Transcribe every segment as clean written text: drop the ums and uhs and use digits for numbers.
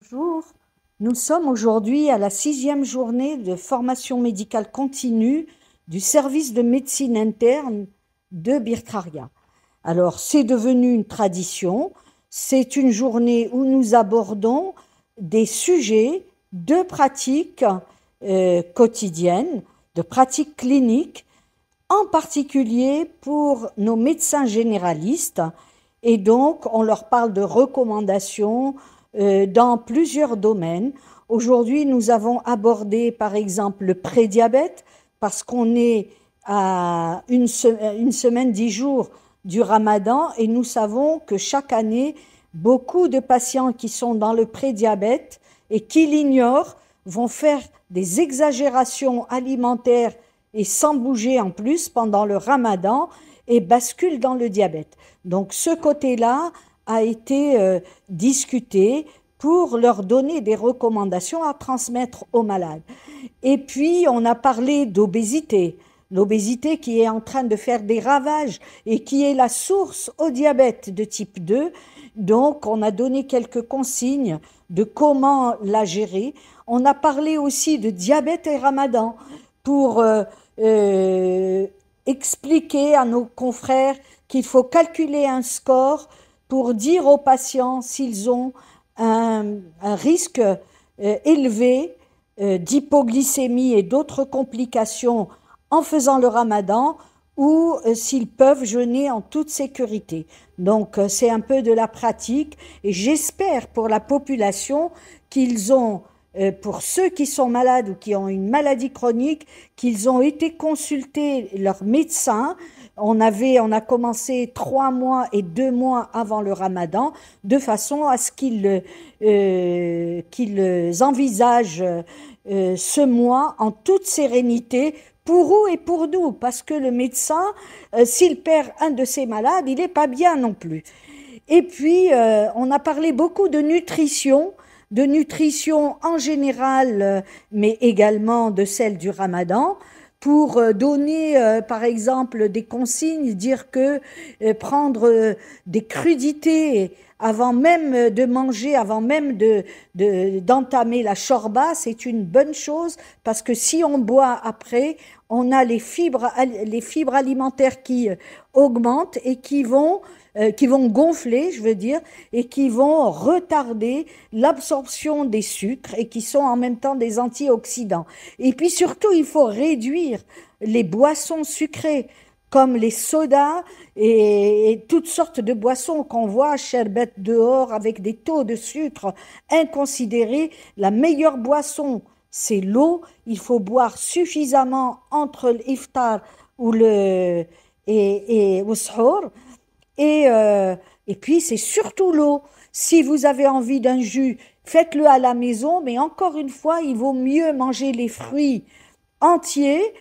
Bonjour, nous sommes aujourd'hui à la 6e journée de formation médicale continue du service de médecine interne de Birtraria. Alors, c'est devenu une tradition, c'est une journée où nous abordons des sujets de pratiques quotidiennes, de pratiques cliniques, en particulier pour nos médecins généralistes. Et donc, on leur parle de recommandations dans plusieurs domaines. Aujourd'hui, nous avons abordé, par exemple, le prédiabète, parce qu'on est à une semaine, 10 jours du Ramadan, et nous savons que chaque année, beaucoup de patients qui sont dans le prédiabète et qui l'ignorent vont faire des exagérations alimentaires et sans bouger en plus pendant le Ramadan et basculent dans le diabète. Donc ce côté-là a été discuté pour leur donner des recommandations à transmettre aux malades. Et puis on a parlé d'obésité, l'obésité qui est en train de faire des ravages et qui est la source au diabète de type 2. Donc on a donné quelques consignes de comment la gérer. On a parlé aussi de diabète et Ramadan pour euh, expliquer à nos confrères qu'il faut calculer un score pour dire aux patients s'ils ont un risque élevé d'hypoglycémie et d'autres complications en faisant le ramadan ou s'ils peuvent jeûner en toute sécurité. Donc c'est un peu de la pratique et j'espère pour la population qu'ils ont pour ceux qui sont malades ou qui ont une maladie chronique, qu'ils ont été consulter leur médecin. On a commencé 3 mois et 2 mois avant le Ramadan, de façon à ce qu'ils envisagent ce mois en toute sérénité pour eux et pour nous, parce que le médecin, s'il perd un de ses malades, il n'est pas bien non plus. Et puis, on a parlé beaucoup de nutrition en général, mais également de celle du Ramadan, pour donner, par exemple, des consignes, dire que prendre des crudités avant même de manger, avant même d'entamer la shorba, c'est une bonne chose parce que si on boit après, on a les fibres alimentaires qui augmentent et qui vont gonfler, je veux dire, et qui vont retarder l'absorption des sucres et qui sont en même temps des antioxydants. Et puis surtout, il faut réduire les boissons sucrées comme les sodas et toutes sortes de boissons qu'on voit sherbet dehors avec des taux de sucre inconsidérés. La meilleure boisson, c'est l'eau. Il faut boire suffisamment entre l'iftar ou le suhour. Et, euh, et puis, c'est surtout l'eau. Si vous avez envie d'un jus, faites-le à la maison, mais encore une fois, il vaut mieux manger les fruits entiers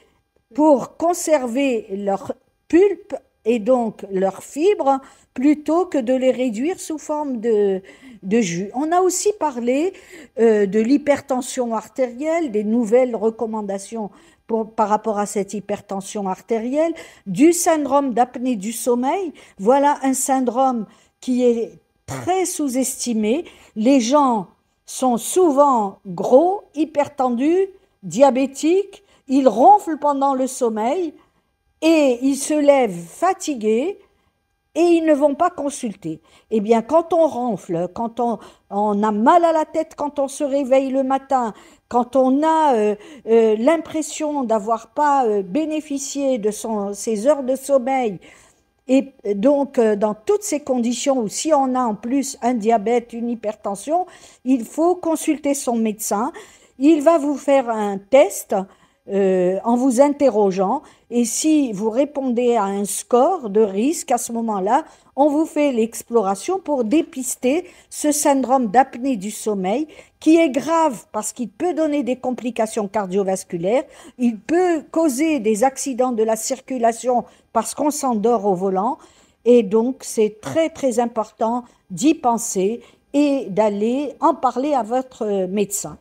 pour conserver leur pulpe et donc leurs fibres plutôt que de les réduire sous forme de jus. On a aussi parlé de l'hypertension artérielle, des nouvelles recommandations par rapport à cette hypertension artérielle, du syndrome d'apnée du sommeil. Voilà un syndrome qui est très sous-estimé. Les gens sont souvent gros, hypertendus, diabétiques, ils ronflent pendant le sommeil et ils se lèvent fatigués et ils ne vont pas consulter. Eh bien, quand on ronfle, on a mal à la tête quand on se réveille le matin, quand on a l'impression d'avoir pas bénéficié de ses heures de sommeil, et donc dans toutes ces conditions, ou si on a en plus un diabète, une hypertension, il faut consulter son médecin. Il va vous faire un test en vous interrogeant. Et si vous répondez à un score de risque, à ce moment-là, on vous fait l'exploration pour dépister ce syndrome d'apnée du sommeil qui est grave parce qu'il peut donner des complications cardiovasculaires, il peut causer des accidents de la circulation parce qu'on s'endort au volant. Et donc, c'est très, très important d'y penser et d'aller en parler à votre médecin.